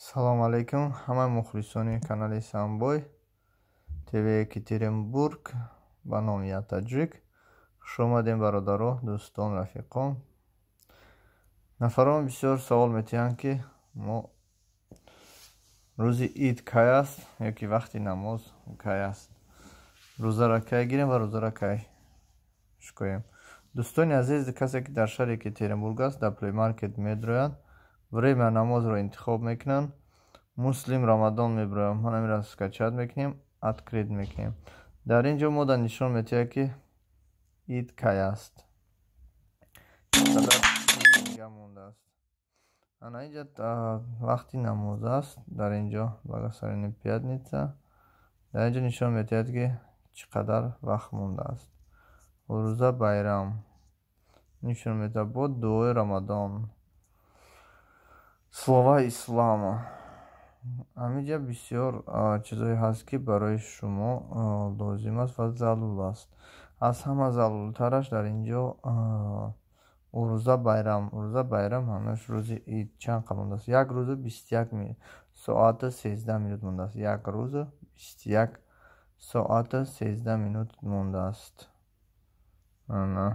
Салом алейкум, ҳама мухлисони канали Самбой ТВ Екатеринбург ба номи Я Таҷик. Хуш омадем бародаро, дӯстон, рафиқон. Нафарон бисёр савол метиҳанд ки мо рӯзи ид кай аст ё ки вақти намоз кай аст. Рӯзаро кай гирем ва рӯзаро кай шукоем. Дӯстони азиз, касе ки дар шаҳри Екатеринбург аст, дар плеймаркет медроянд, время намозро интихоб мекунанд. Муслим Рамадан меброям, ҳам амира скачат мекунем, открит мекунем. Дар ин ҷо мода нишон метиҳад ки ид кай аст. Дига мондааст. Ана инҷа вақти намоз аст. Дар ин ҷо благословени пятница. Дар ин ҷо нишон метиҳад ки чӣ қадар вақт мондааст. Рӯза байрам нишон метиҳад бо дуои Рамадан. Слова ислама. Ҳаминҷа бисёр чизое ҳаст ки барои шумо лозим аст ва залул аст. Аз ҳама залултараш дар ин ҷо рӯза байрам. Рӯза байрам ҳамаш рӯзи ид чанд қадр мондааст? 1 рӯзу 21 соату 13 минут мондааст. 1 рӯзу 21 соату 13 минут мондааст. Ана